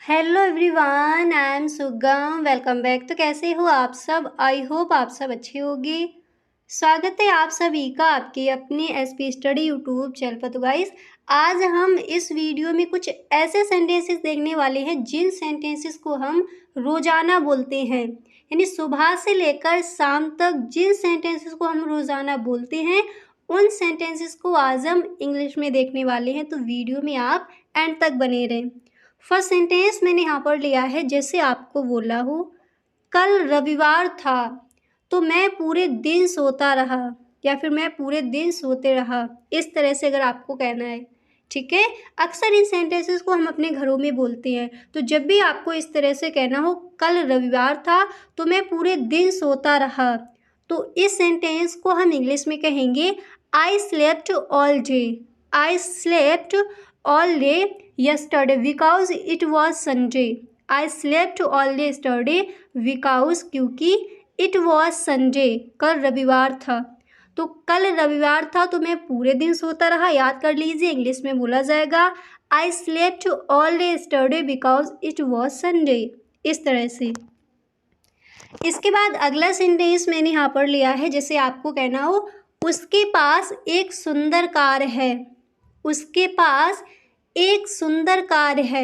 Hello everyone, I am सुगम। Welcome back. तो कैसे हो आप सब? आई होप आप सब अच्छे होंगे। स्वागत है आप सभी का आपके अपने एसपी स्टडी यूट्यूब चैनल पर। तो गाइस, आज हम इस वीडियो में कुछ ऐसे सेंटेंसेस देखने वाले हैं जिन सेंटेंसेस को हम रोज़ाना बोलते हैं, यानी सुबह से लेकर शाम तक जिन सेंटेंसेस को हम रोज़ाना बोलते हैं उन सेंटेंसेस को आज हम इंग्लिश में देखने वाले हैं। तो वीडियो में आप एंड तक बने रहें। फर्स्ट सेंटेंस मैंने यहाँ पर लिया है, जैसे आपको बोला हो कल रविवार था तो मैं पूरे दिन सोता रहा, या फिर मैं पूरे दिन सोते रहा। इस तरह से अगर आपको कहना है, ठीक है। अक्सर इन सेंटेंसेस को हम अपने घरों में बोलते हैं। तो जब भी आपको इस तरह से कहना हो कल रविवार था तो मैं पूरे दिन सोता रहा, तो इस सेंटेंस को हम इंग्लिश में कहेंगे I slept all day. I slept all day yesterday because it was Sunday. I slept all day yesterday because क्योंकि it was Sunday, कल रविवार था। तो कल रविवार था तो मैं पूरे दिन सोता रहा, याद कर लीजिए। इंग्लिश में बोला जाएगा I slept all day yesterday because it was Sunday। इस तरह से। इसके बाद अगला सेंटेंस मैंने यहाँ पर लिया है, जैसे आपको कहना हो उसके पास एक सुंदर कार है। उसके पास एक सुंदर कार है।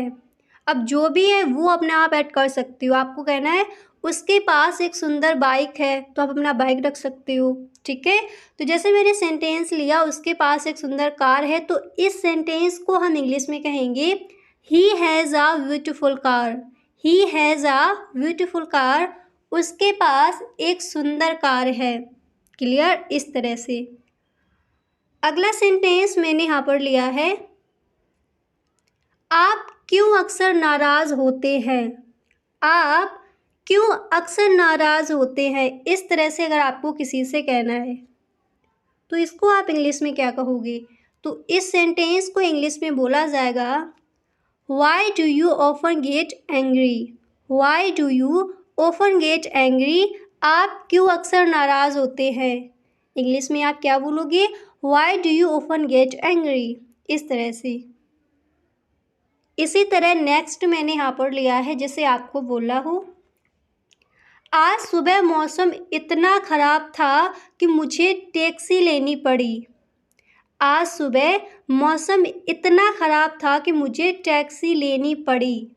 अब जो भी है वो अपने आप ऐड कर सकती हो। आपको कहना है उसके पास एक सुंदर बाइक है, तो आप अपना बाइक रख सकते हो, ठीक है। तो जैसे मैंने सेंटेंस लिया उसके पास एक सुंदर कार है, तो इस सेंटेंस को हम इंग्लिश में कहेंगे he has a beautiful car. He has a beautiful car. उसके पास एक सुंदर कार है। क्लियर? इस तरह से। अगला सेंटेंस मैंने यहाँ पर लिया है आप क्यों अक्सर नाराज़ होते हैं। आप क्यों अक्सर नाराज़ होते हैं। इस तरह से अगर आपको किसी से कहना है तो इसको आप इंग्लिश में क्या कहोगे? तो इस सेंटेंस को इंग्लिश में बोला जाएगा why do you often get angry. Why do you often get angry. आप क्यों अक्सर नाराज़ होते हैं। इंग्लिश में आप क्या बोलोगे? Why do you often get angry. इस तरह से। इसी तरह नेक्स्ट मैंने यहाँ पर लिया है, जैसे आपको बोला हो आज सुबह मौसम इतना ख़राब था कि मुझे टैक्सी लेनी पड़ी। आज सुबह मौसम इतना ख़राब था कि मुझे टैक्सी लेनी पड़ी।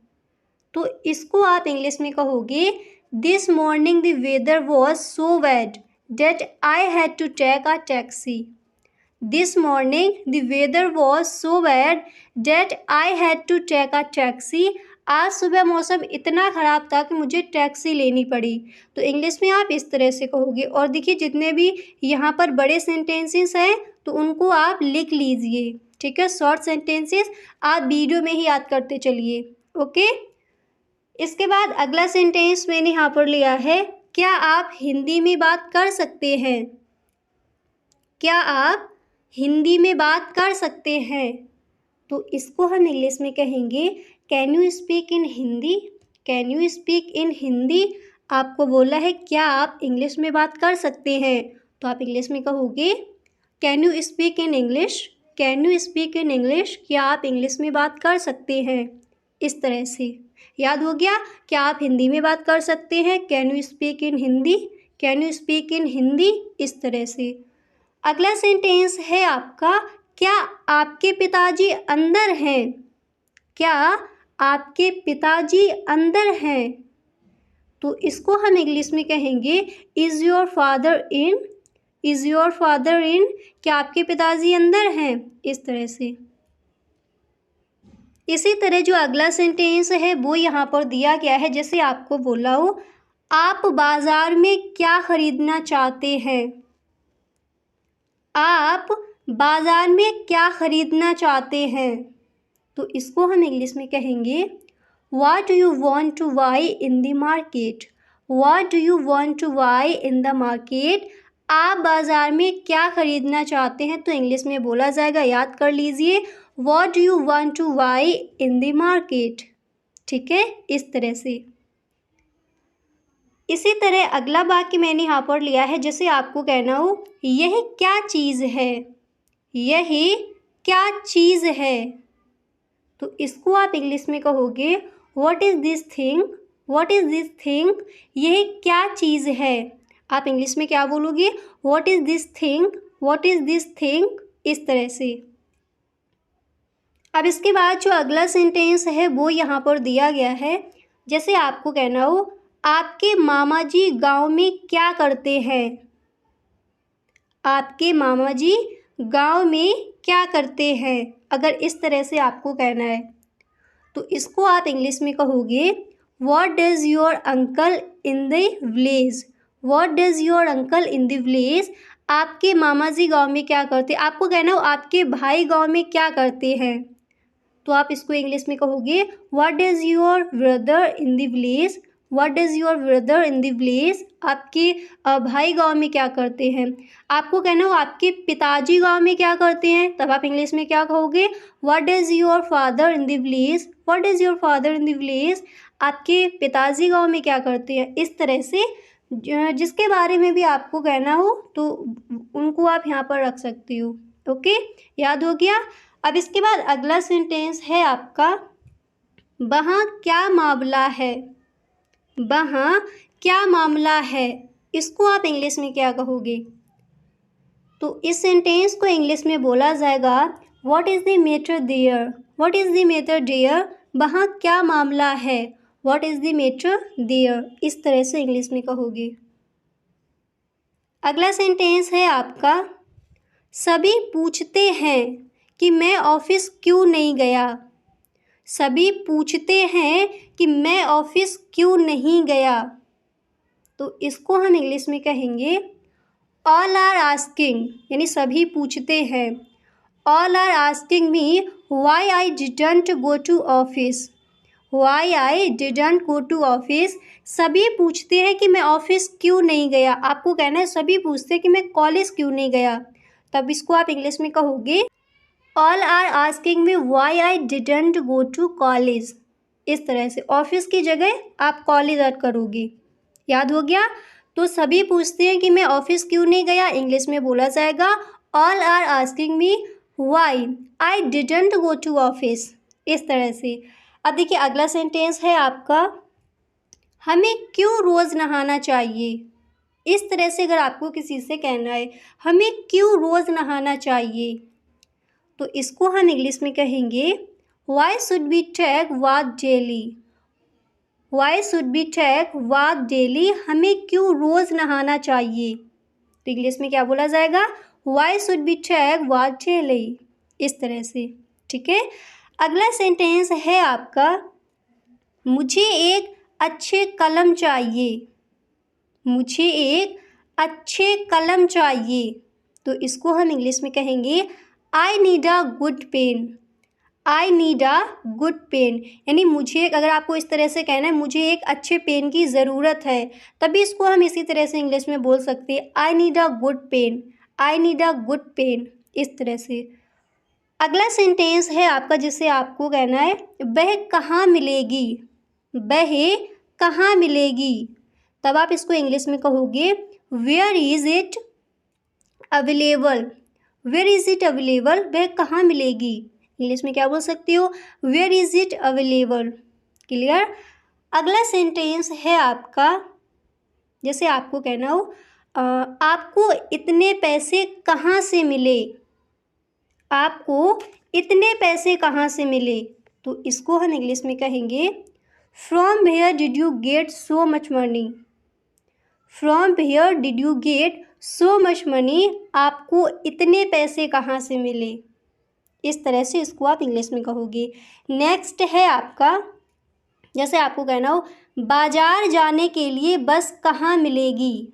तो इसको आप इंग्लिश में कहोगे this morning the weather was so bad that I had to take a taxi. This morning the weather was so bad that I had to take a taxi. आज सुबह मौसम इतना ख़राब था कि मुझे टैक्सी लेनी पड़ी। तो इंग्लिश में आप इस तरह से कहोगे। और देखिए जितने भी यहाँ पर बड़े सेंटेंसेस हैं तो उनको आप लिख लीजिए, ठीक है। शॉर्ट सेंटेंसेस आप वीडियो में ही याद करते चलिए, ओके। इसके बाद अगला सेंटेंस मैंने यहाँ पर लिया है क्या आप हिंदी में बात कर सकते हैं। क्या आप हिंदी में बात कर सकते हैं। तो इसको हम इंग्लिश में कहेंगे can you speak in Hindi. Can you speak in Hindi. आपको बोला है क्या आप इंग्लिश में बात कर सकते हैं, तो आप इंग्लिश में कहोगे can you speak in English. Can you speak in English. क्या आप इंग्लिश में बात कर सकते हैं। इस तरह से। याद हो गया? क्या आप हिंदी में बात कर सकते हैं, can you speak in Hindi. Can you speak in Hindi. इस तरह से। अगला सेंटेंस है आपका क्या आपके पिताजी अंदर हैं। क्या आपके पिताजी अंदर हैं। तो इसको हम इंग्लिश में कहेंगे is your father in. Is your father in. क्या आपके पिताजी अंदर हैं। इस तरह से। इसी तरह जो अगला सेंटेंस है वो यहाँ पर दिया गया है, जैसे आपको बोला हो आप बाज़ार में क्या ख़रीदना चाहते हैं। आप बाज़ार में क्या ख़रीदना चाहते हैं। तो इसको हम इंग्लिश में कहेंगे what do you want two by in the market. What do you want two by in the market. आप बाज़ार में क्या ख़रीदना चाहते हैं, तो इंग्लिश में बोला जाएगा, याद कर लीजिए, what do you want two by in the market, ठीक है। इस तरह से। इसी तरह अगला वाक्य मैंने यहाँ पर लिया है, जैसे आपको कहना हो यह क्या चीज़ है। यह क्या चीज़ है। तो इसको आप इंग्लिश में कहोगे what is this thing, what is this thing, यह क्या चीज़ है। आप इंग्लिश में क्या बोलोगे, what is this thing, what is this thing, इस तरह से। अब इसके बाद जो अगला सेंटेंस है वो यहाँ पर दिया गया है। जैसे आपको कहना हो, आपके मामा जी गाँव में क्या करते हैं। आपके मामा जी गाँव में क्या करते हैं, अगर इस तरह से आपको कहना है तो इसको आप इंग्लिश में कहोगे, what does your uncle in the village, what does your uncle in the village, आपके मामा जी गाँव में क्या करते हैं। आपको कहना हो आपके भाई गाँव में क्या करते हैं, तो आप इसको इंग्लिश में कहोगे, what does your brother in the village, what does your brother in the village, आपके भाई गांव में क्या करते हैं। आपको कहना हो आपके पिताजी गांव में क्या करते हैं, तब आप इंग्लिश में क्या कहोगे, what does your father in the village, what does your father in the village, आपके पिताजी गांव में क्या करते हैं। इस तरह से जिसके बारे में भी आपको कहना हो तो उनको आप यहाँ पर रख सकती हो। ओके, याद हो गया। अब इसके बाद अगला सेंटेंस है आपका, वहाँ क्या मामला है, वहाँ क्या मामला है, इसको आप इंग्लिश में क्या कहोगे। तो इस सेंटेंस को इंग्लिश में बोला जाएगा, what is the matter there, what is the matter there, वहाँ क्या मामला है, what is the matter there, इस तरह से इंग्लिश में कहोगे। अगला सेंटेंस है आपका, सभी पूछते हैं कि मैं ऑफिस क्यों नहीं गया, सभी पूछते हैं कि मैं ऑफिस क्यों नहीं गया, तो इसको हम इंग्लिश में कहेंगे, ऑल आर आस्किंग, यानी सभी पूछते हैं, all are asking me why I didn't go to office, why I didn't go to office, सभी पूछते हैं कि मैं ऑफिस क्यों नहीं गया। आपको कहना है सभी पूछते हैं कि मैं कॉलेज क्यों नहीं गया, तब इसको आप इंग्लिश में कहोगे, all are asking me why I didn't go to college. इस तरह से ऑफिस की जगह आप कॉलेज ऐड करोगे। याद हो गया। तो सभी पूछते हैं कि मैं ऑफिस क्यों नहीं गया, इंग्लिश में बोला जाएगा, all are asking me why I didn't go to office. इस तरह से। अब देखिए अगला सेंटेंस है आपका, हमें क्यों रोज़ नहाना चाहिए। इस तरह से अगर आपको किसी से कहना है हमें क्यों रोज़ नहाना चाहिए, तो इसको हम इंग्लिश में कहेंगे, why should we take bath daily, why should we take bath daily, हमें क्यों रोज़ नहाना चाहिए, तो इंग्लिश में क्या बोला जाएगा, why should we take bath daily. इस तरह से। ठीक है। अगला सेंटेंस है आपका, मुझे एक अच्छे कलम चाहिए, मुझे एक अच्छे कलम चाहिए, तो इसको हम इंग्लिश में कहेंगे, I need a good pen, I need a good pen, यानी मुझे, अगर आपको इस तरह से कहना है मुझे एक अच्छे पेन की ज़रूरत है, तभी इसको हम इसी तरह से इंग्लिश में बोल सकते हैं, I need a good pen, I need a good pen. इस तरह से। अगला सेंटेंस है आपका जिसे आपको कहना है, वह कहाँ मिलेगी, वह कहाँ मिलेगी, तब आप इसको इंग्लिश में कहोगे, where is it available, where is it available, वह कहाँ मिलेगी, इंग्लिश में क्या बोल सकती हो, where is it available. Clear. अगला सेंटेंस है आपका, जैसे आपको कहना हो, आपको इतने पैसे कहाँ से मिले, आपको इतने पैसे कहाँ से मिले, तो इसको हम इंग्लिश में कहेंगे, from where did you get so much money, from where did you get so much money, आपको इतने पैसे कहाँ से मिले। इस तरह से इसको आप इंग्लिश में कहोगे। नेक्स्ट है आपका, जैसे आपको कहना हो, बाज़ार जाने के लिए बस कहाँ मिलेगी,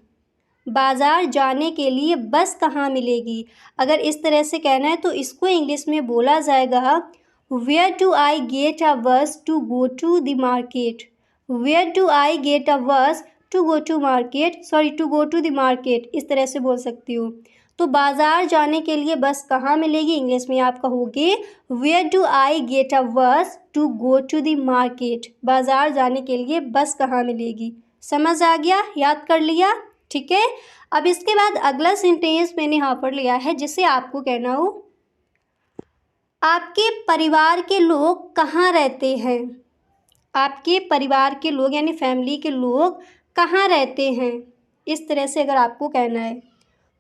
बाज़ार जाने के लिए बस कहाँ मिलेगी, अगर इस तरह से कहना है तो इसको इंग्लिश में बोला जाएगा, where do I get a bus to go to the market, where do I get a bus to go to market, sorry to go to the market, इस तरह से बोल सकती हो। तो बाज़ार जाने के लिए बस कहाँ मिलेगी, इंग्लिश में आप कहोगे, where do I get a bus to go to the market, बाज़ार जाने के लिए बस कहाँ मिलेगी। समझ आ गया, याद कर लिया। ठीक है। अब इसके बाद अगला सेंटेंस मैंने यहाँ पर लिया है जिसे आपको कहना हो, आपके परिवार के लोग कहाँ रहते हैं, आपके परिवार के लोग यानी फैमिली के लोग कहाँ रहते हैं, इस तरह से अगर आपको कहना है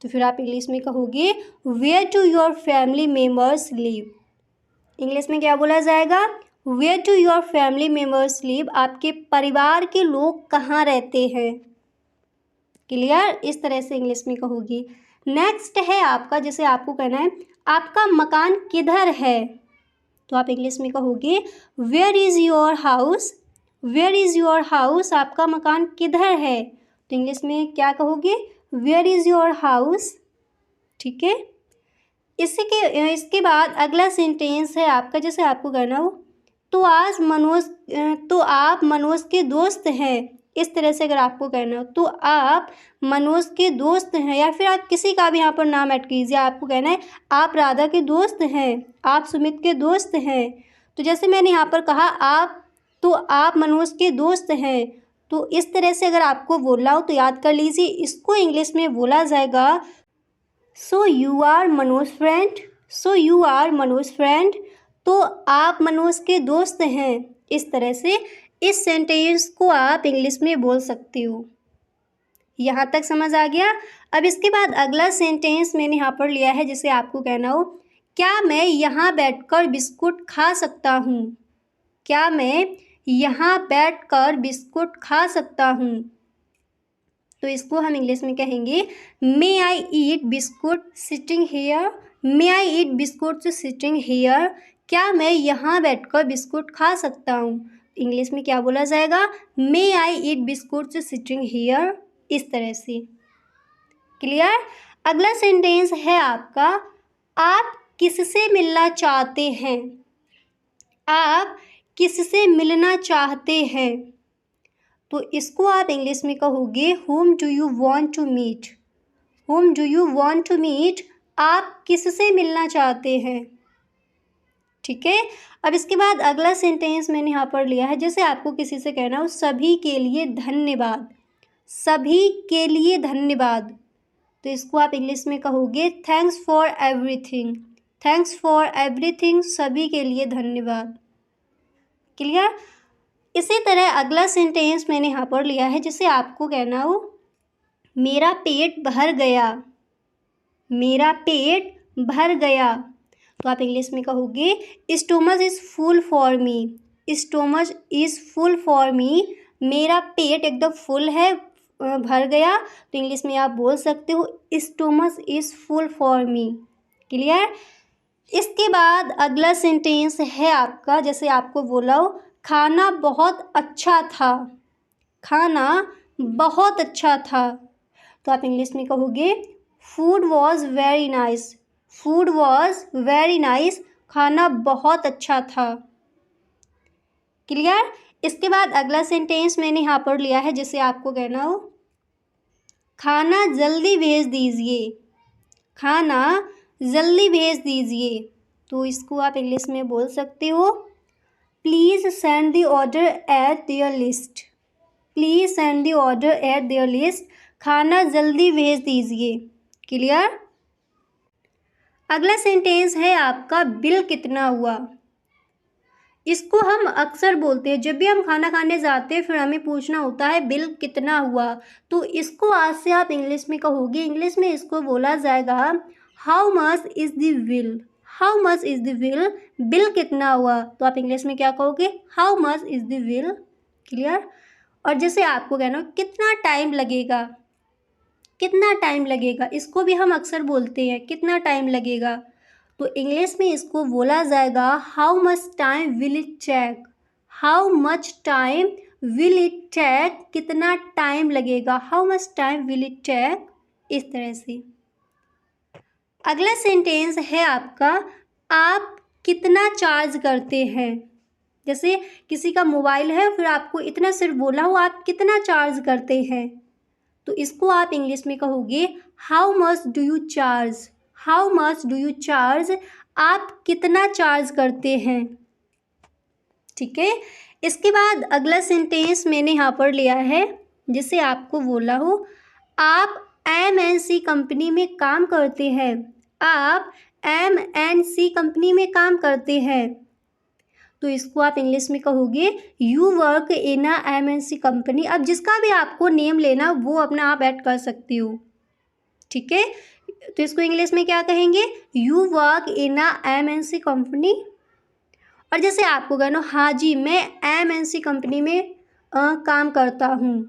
तो फिर आप इंग्लिश में कहोगे where do your family members live. English में क्या बोला जाएगा, where do your family members live, आपके परिवार के लोग कहाँ रहते हैं। क्लियर, इस तरह से इंग्लिश में कहोगी। नेक्स्ट है आपका, जैसे आपको कहना है आपका मकान किधर है, तो आप इंग्लिश में कहोगे where is your house. Where is your house, आपका मकान किधर है, तो इंग्लिश में क्या कहोगे, वेयर इज़ योर हाउस। ठीक है, इसके बाद अगला सेंटेंस है आपका, जैसे आपको कहना हो तो आप मनोज के दोस्त हैं, इस तरह से अगर आपको कहना हो तो आप मनोज के दोस्त हैं, या फिर आप किसी का भी यहाँ पर नाम ऐड कीजिए। आपको कहना है आप राधा के दोस्त हैं, आप सुमित के दोस्त हैं। तो जैसे मैंने यहाँ पर कहा आप मनोज के दोस्त हैं, तो इस तरह से अगर आपको बोलना हो तो याद कर लीजिए, इसको इंग्लिश में बोला जाएगा so you are Manoj friend. So you are Manoj friend, तो आप मनोज के दोस्त हैं। इस तरह से इस सेंटेंस को आप इंग्लिश में बोल सकते हो। यहाँ तक समझ आ गया। अब इसके बाद अगला सेंटेंस मैंने यहाँ पर लिया है, जिसे आपको कहना हो क्या मैं यहाँ बैठकर बिस्कुट खा सकता हूँ। क्या मैं यहाँ बैठकर बिस्कुट खा सकता हूँ, तो इसको हम इंग्लिश में कहेंगे may I eat biscuit sitting here. May I eat biscuit sitting here, क्या मैं यहाँ बैठकर बिस्कुट खा सकता हूँ, इंग्लिश में क्या बोला जाएगा, मे I eat biscuit sitting hair. इस तरह से। क्लियर। अगला सेंटेंस है आपका आप किससे मिलना चाहते हैं। आप किससे मिलना चाहते हैं, तो इसको आप इंग्लिश में कहोगे whom do you want to meet। whom do you want to meet, आप किससे मिलना चाहते हैं। ठीक है। अब इसके बाद अगला सेंटेंस मैंने यहाँ पर लिया है, जैसे आपको किसी से कहना हो सभी के लिए धन्यवाद। सभी के लिए धन्यवाद, तो इसको आप इंग्लिश में कहोगे thanks for everything. Thanks for everything, सभी के लिए धन्यवाद। क्लियर। इसी तरह अगला सेंटेंस मैंने यहाँ पर लिया है, जिसे आपको कहना हो मेरा पेट भर गया। मेरा पेट भर गया, तो आप इंग्लिश में कहोगे stomach is full for me. Stomach is full for me, मेरा पेट एकदम फुल है, भर गया, तो इंग्लिश में आप बोल सकते हो stomach is full for me. Clear. इसके बाद अगला सेंटेंस है आपका, जैसे आपको बोला हो खाना बहुत अच्छा था। खाना बहुत अच्छा था, तो आप इंग्लिश में कहोगे food was very nice. Food was very nice, खाना बहुत अच्छा था। क्लियर। इसके बाद अगला सेंटेंस मैंने यहाँ पर लिया है, जिसे आपको कहना हो खाना जल्दी भेज दीजिए। खाना जल्दी भेज दीजिए, तो इसको आप इंग्लिश में बोल सकते हो please send the order eight their list. Please send the order eight their list, खाना जल्दी भेज दीजिए। क्लियर। अगला सेंटेंस है आपका बिल कितना हुआ। इसको हम अक्सर बोलते हैं, जब भी हम खाना खाने जाते हैं फिर हमें पूछना होता है बिल कितना हुआ, तो इसको आज से आप इंग्लिश में कहोगे। इंग्लिश में इसको बोला जाएगा how much is the bill. How much is the bill, bill कितना हुआ, तो आप इंग्लिश में क्या कहोगे how much is the bill. Clear. और जैसे आपको कहना कितना टाइम लगेगा। कितना टाइम लगेगा, इसको भी हम अक्सर बोलते हैं कितना टाइम लगेगा, तो इंग्लिश में इसको बोला जाएगा how much time will it take. How much time will it take, कितना टाइम लगेगा, how much time will it take. इस तरह से। अगला सेंटेंस है आपका आप कितना चार्ज करते हैं। जैसे किसी का मोबाइल है, फिर आपको इतना सिर्फ बोला हो आप कितना चार्ज करते हैं, तो इसको आप इंग्लिश में कहोगे how much do you charge. How much do you charge, आप कितना चार्ज करते हैं। ठीक है। इसके बाद अगला सेंटेंस मैंने यहाँ पर लिया है, जिसे आपको बोला हो आप MNC कंपनी में काम करते हैं। आप MNC कंपनी में काम करते हैं, तो इसको आप इंग्लिश में कहोगे you work in a MNC company. अब जिसका भी आपको नेम लेना वो अपना आप ऐड कर सकती हो, ठीक है। तो इसको इंग्लिश में क्या कहेंगे, you work in a MNC company. और जैसे आपको कहना हाँ जी मैं MNC कंपनी में काम करता हूँ,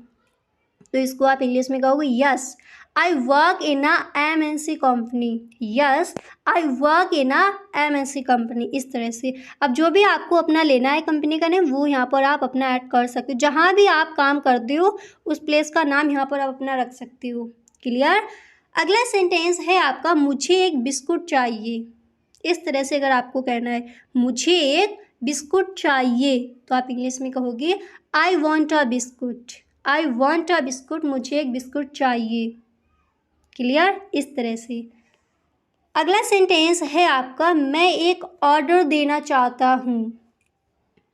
तो इसको आप इंग्लिश में कहोगे yes I work in a MNC company, yes I work in a MNC company. इस तरह से अब जो भी आपको अपना लेना है कंपनी का नेम वो यहाँ पर आप अपना ऐड कर सकते हो। जहाँ भी आप काम करते हो उस प्लेस का नाम यहाँ पर आप अपना रख सकते हो। क्लियर। अगला सेंटेंस है आपका मुझे एक बिस्कुट चाहिए। इस तरह से अगर आपको कहना है मुझे एक बिस्कुट चाहिए, तो आप इंग्लिश में कहोगे I want a biscuit, I want a biscuit, मुझे एक बिस्कुट चाहिए। क्लियर। इस तरह से अगला सेंटेंस है आपका मैं एक ऑर्डर देना चाहता हूँ,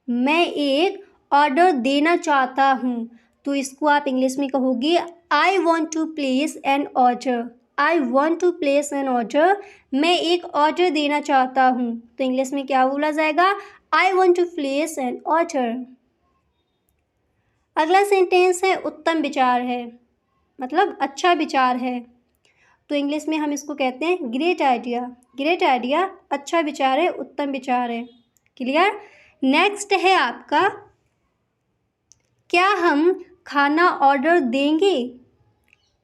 मैं एक ऑर्डर देना चाहता हूँ, तो इसको आप इंग्लिश में कहोगे I want to place an order, I want to place an order, मैं एक ऑर्डर देना चाहता हूँ, तो इंग्लिश में क्या बोला जाएगा I want to place an order. अगला सेंटेंस है उत्तम विचार है, मतलब अच्छा विचार है, तो इंग्लिश में हम इसको कहते हैं ग्रेट आइडिया, ग्रेट आइडिया अच्छा विचार है, उत्तम विचार है। क्लियर। नेक्स्ट है आपका क्या हम खाना ऑर्डर देंगे,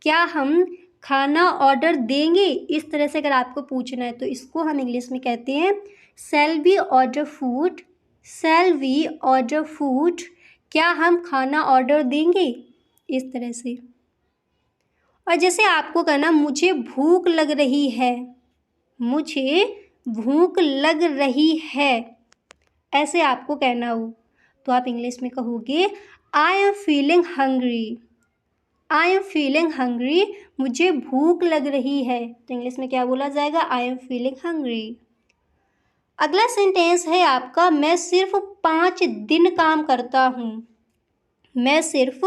क्या हम खाना ऑर्डर देंगे। इस तरह से अगर आपको पूछना है तो इसको हम इंग्लिश में कहते हैं shall we order food, shall we order food, क्या हम खाना ऑर्डर देंगे। इस तरह से। और जैसे आपको कहना मुझे भूख लग रही है, मुझे भूख लग रही है, ऐसे आपको कहना हो तो आप इंग्लिश में कहोगे I am feeling hungry, I am feeling hungry, मुझे भूख लग रही है, तो इंग्लिश में क्या बोला जाएगा आई एम फीलिंग हंग्री। अगला सेंटेंस है आपका मैं सिर्फ 5 दिन काम करता हूँ, मैं सिर्फ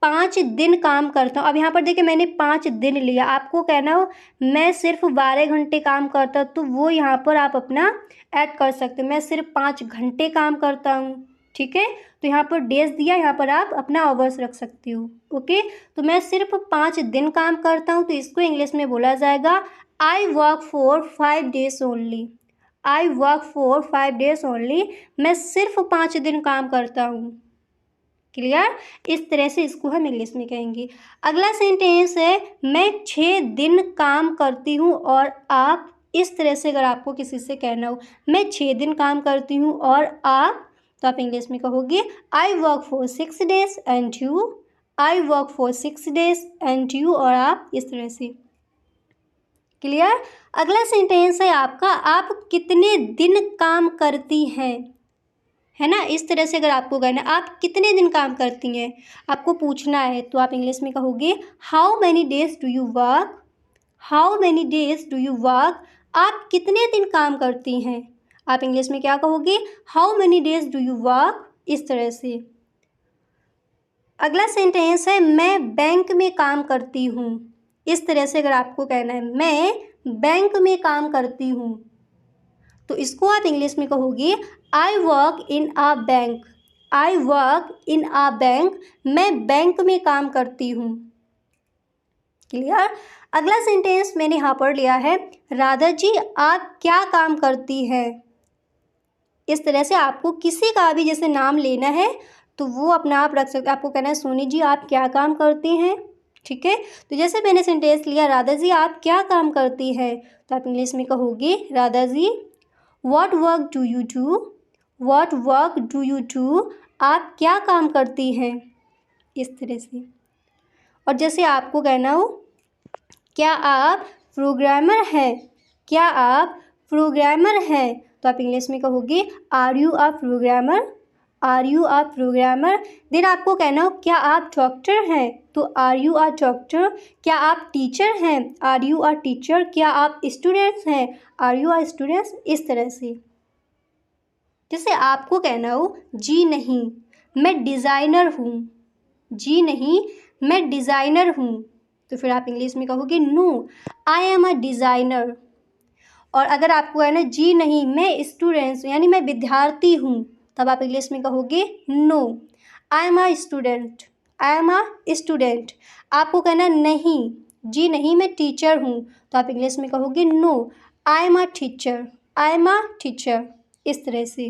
5 दिन काम करता हूँ। अब यहाँ पर देखिए मैंने 5 दिन लिया, आपको कहना हो मैं सिर्फ 12 घंटे काम करता हूँ, तो वो यहाँ पर आप अपना ऐड कर सकते हो, मैं सिर्फ 5 घंटे काम करता हूँ, ठीक है। तो यहाँ पर डेज दिया, यहाँ पर आप अपना आवर्स रख सकते हो। ओके। तो मैं सिर्फ 5 दिन काम करता हूँ, तो इसको इंग्लिश में बोला जाएगा I work for 5 days only, I work for 5 days only, मैं सिर्फ 5 दिन काम करता हूँ। क्लियर। इस तरह से इसको हम इंग्लिश में कहेंगे। अगला सेंटेंस है मैं 6 दिन काम करती हूँ और आप। इस तरह से अगर आपको किसी से कहना हो मैं 6 दिन काम करती हूँ और आप, तो आप इंग्लिश में कहोगे I work for 6 days and you, I work for 6 days and you, और आप। इस तरह से। क्लियर। अगला सेंटेंस है आपका आप कितने दिन काम करती हैं, है ना। इस तरह से अगर आपको कहना है आप कितने दिन काम करती हैं, आपको पूछना है, तो आप इंग्लिश में कहोगे how many days do you work, how many days do you work, आप कितने दिन काम करती हैं, आप इंग्लिश में क्या कहोगे how many days do you work. इस तरह से। अगला सेंटेंस है मैं बैंक में काम करती हूँ। इस तरह से अगर आपको कहना है मैं बैंक में काम करती हूँ, तो इसको आप इंग्लिश में कहोगे I work in a bank, I work in a bank, मैं बैंक में काम करती हूँ। क्लियर। अगला सेंटेंस मैंने यहाँ पर लिया है राधा जी आप क्या काम करती हैं। इस तरह से आपको किसी का भी जैसे नाम लेना है तो वो अपना आप रख सकते। आपको कहना है सोनी जी आप क्या काम करती हैं, ठीक है। तो जैसे मैंने सेंटेंस लिया राधा जी आप क्या काम करती हैं, तो आप इंग्लिश में कहोगे Radha ji what work do you do, what work do you do, आप क्या काम करती हैं। इस तरह से। और जैसे आपको कहना हो क्या आप प्रोग्रामर हैं, क्या आप प्रोग्रामर हैं, तो आप इंग्लिश में कहोगे are you a programmer, are you a programmer. Then आपको कहना हो क्या आप डॉक्टर हैं, तो आर यू अ डॉक्टर, क्या आप टीचर हैं, आर यू अ टीचर, क्या आप स्टूडेंट्स हैं, आर यू अ स्टूडेंट्स। इस तरह से। जैसे आपको कहना हो जी नहीं मैं डिज़ाइनर हूँ, जी नहीं मैं डिज़ाइनर हूँ, तो फिर आप इंग्लिश में कहोगे no I am a designer. और अगर आपको कहना जी नहीं मैं स्टूडेंट्स यानी मैं विद्यार्थी हूँ, तब आप इंग्लिश में कहोगे no. I am a student, I am a student. आपको कहना नहीं, जी नहीं मैं टीचर हूँ, तो आप इंग्लिश में कहोगे no I am a teacher, I am a teacher. इस तरह से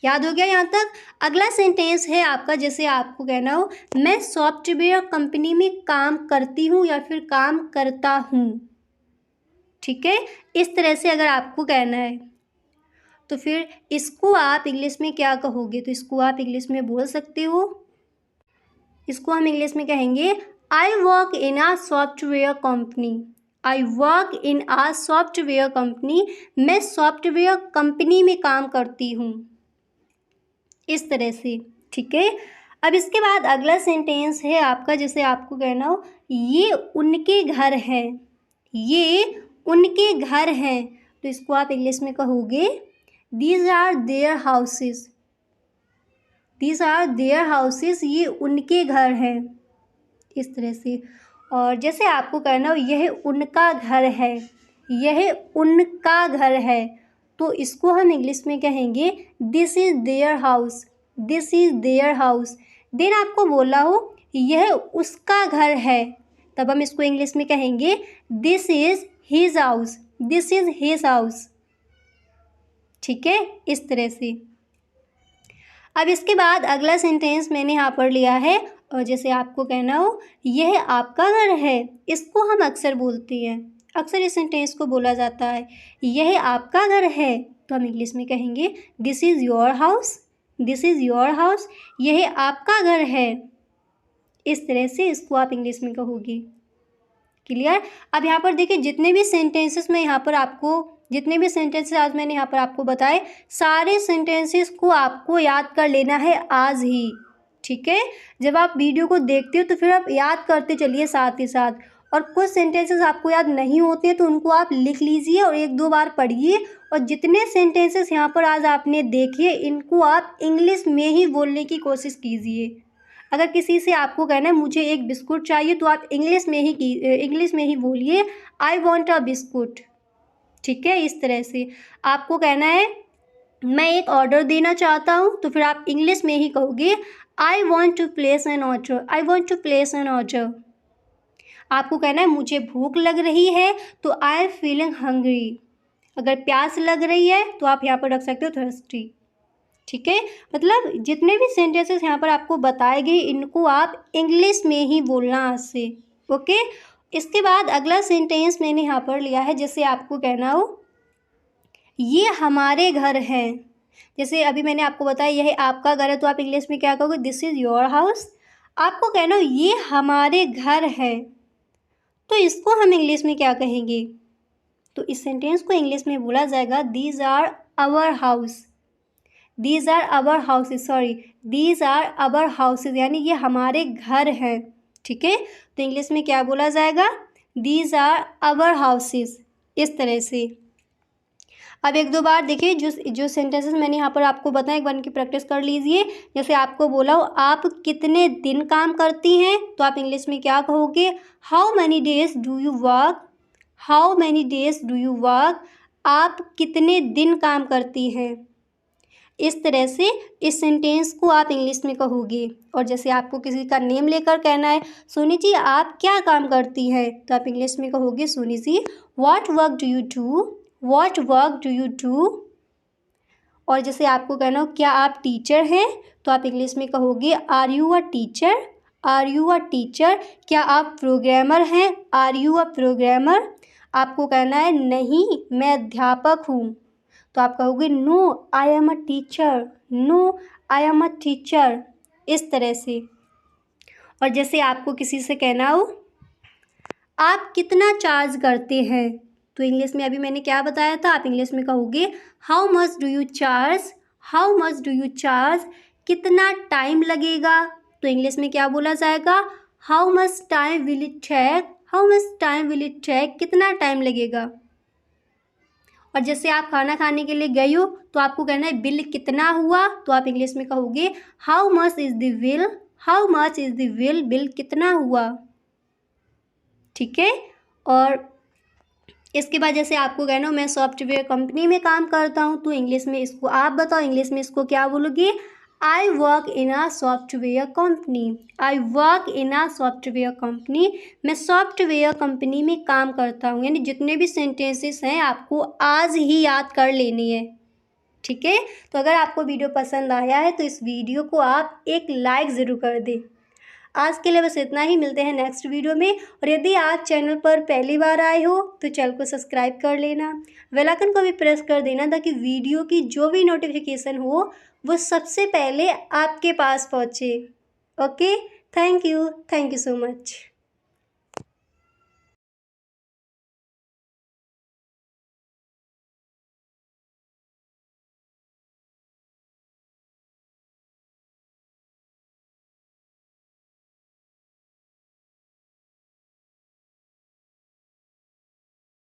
याद हो गया यहाँ तक। अगला सेंटेंस है आपका, जैसे आपको कहना हो मैं सॉफ्टवेयर कंपनी में काम करती हूँ या फिर काम करता हूँ। ठीक है, इस तरह से अगर आपको कहना है तो फिर इसको आप इंग्लिश में क्या कहोगे, तो इसको आप इंग्लिश में बोल सकते हो, इसको हम इंग्लिश में कहेंगे I work in a software company. I work in a software company, मैं सॉफ्टवेयर कंपनी में काम करती हूँ। इस तरह से, ठीक है। अब इसके बाद अगला सेंटेंस है आपका, जैसे आपको कहना हो ये उनके घर है, ये उनके घर हैं, तो इसको आप इंग्लिश में कहोगे these are their houses, these are their houses, ये उनके घर हैं। इस तरह से। और जैसे आपको कहना हो यह उनका घर है, यह उनका घर है, तो इसको हम इंग्लिश में कहेंगे this is their house, this is their house. Then आपको बोला हो यह उसका घर है, तब हम इसको इंग्लिश में कहेंगे this is his house, this is his house. ठीक है, इस तरह से। अब इसके बाद अगला सेंटेंस मैंने यहाँ पर लिया है, और जैसे आपको कहना हो यह आपका घर है, इसको हम अक्सर बोलते हैं, अक्सर इस सेंटेंस को बोला जाता है यह आपका घर है, तो हम इंग्लिश में कहेंगे this is your house, this is your house, यह आपका घर है। इस तरह से इसको आप इंग्लिश में कहोगे। क्लियर। अब यहाँ पर देखिए जितने भी सेंटेंसेस मैं यहाँ पर आपको, जितने भी सेंटेंसेस आज मैंने यहाँ पर आपको बताए, सारे सेंटेंसेस को आपको याद कर लेना है आज ही। ठीक है, जब आप वीडियो को देखते हो तो फिर आप याद करते चलिए साथ ही साथ, और कुछ सेंटेंसेस आपको याद नहीं होते हैं तो उनको आप लिख लीजिए और एक दो बार पढ़िए, और जितने सेंटेंसेस यहाँ पर आज आपने देखे इनको आप इंग्लिश में ही बोलने की कोशिश कीजिए। अगर किसी से आपको कहना है मुझे एक बिस्कुट चाहिए, तो आप इंग्लिश में ही बोलिए आई वॉन्ट अ बिस्कुट। ठीक है, इस तरह से। आपको कहना है मैं एक ऑर्डर देना चाहता हूँ, तो फिर आप इंग्लिश में ही कहोगे I want to place an order, I want to place an order. आपको कहना है मुझे भूख लग रही है, तो आई एम फीलिंग हंग्री। अगर प्यास लग रही है तो आप यहाँ पर रख सकते हो थर्स्टी। ठीक है, मतलब जितने भी सेंटेंसेस यहाँ पर आपको बताए गए इनको आप इंग्लिश में ही बोलना आज से। ओके, इसके बाद अगला सेंटेंस मैंने यहाँ पर लिया है, जैसे आपको कहना हो ये हमारे घर हैं। जैसे अभी मैंने आपको बताया यह आपका घर है, तो आप इंग्लिश में क्या कहोगे दिस इज़ योर हाउस। आपको कहना हो ये हमारे घर है, तो इसको हम इंग्लिश में क्या कहेंगे, तो इस सेंटेंस को इंग्लिश में बोला जाएगा these are our house, these are our houses, sorry these are our houses, यानी ये हमारे घर हैं। ठीक है, तो इंग्लिश में क्या बोला जाएगा दीज आर आवर हाउसेज। इस तरह से। अब एक दो बार देखिए जो सेंटेंसेस मैंने यहाँ पर आपको बताया, एक बार इनकी प्रैक्टिस कर लीजिए। जैसे आपको बोला हो आप कितने दिन काम करती हैं, तो आप इंग्लिश में क्या कहोगे how many days do you work, how many days do you work, आप कितने दिन काम करती हैं। इस तरह से इस सेंटेंस को आप इंग्लिश में कहोगे। और जैसे आपको किसी का नेम लेकर कहना है सोनी जी आप क्या काम करती हैं, तो आप इंग्लिश में कहोगे Soni ji what work do you do, what work do you do. और जैसे आपको कहना हो क्या आप टीचर हैं, तो आप इंग्लिश में कहोगे are you a teacher, are you a teacher. क्या आप प्रोग्रामर हैं, आर यू अ प्रोग्रामर। आपको कहना है नहीं मैं अध्यापक हूँ, तो आप कहोगे no I am a teacher, no I am a teacher. इस तरह से। और जैसे आपको किसी से कहना हो आप कितना चार्ज करते हैं, तो इंग्लिश में अभी मैंने क्या बताया था, आप इंग्लिश में कहोगे how much do you charge, how much do you charge. कितना टाइम लगेगा, तो इंग्लिश में क्या बोला जाएगा how much time will it take, how much time will it take, कितना टाइम लगेगा। और जैसे आप खाना खाने के लिए गए हो, तो आपको कहना है बिल कितना हुआ, तो आप इंग्लिश में कहोगे how much is the bill, how much is the bill, bill कितना हुआ। ठीक है। और इसके बाद जैसे आपको कहना हो मैं सॉफ्टवेयर कंपनी में काम करता हूँ, तो इंग्लिश में इसको आप बताओ, इंग्लिश में इसको क्या बोलोगे? I work in a software company. I work in a software company. मैं सॉफ्टवेयर कंपनी में काम करता हूँ। यानी जितने भी सेंटेंसेस हैं आपको आज ही याद कर लेनी है, ठीक है। तो अगर आपको वीडियो पसंद आया है तो इस वीडियो को आप एक लाइक ज़रूर कर दें। आज के लिए बस इतना ही, मिलते हैं नेक्स्ट वीडियो में। और यदि आप चैनल पर पहली बार आए हो तो चैनल को सब्सक्राइब कर लेना, बेल आइकन को भी प्रेस कर देना, ताकि वीडियो की जो भी नोटिफिकेशन हो वो सबसे पहले आपके पास पहुँचे। Okay, thank you so much.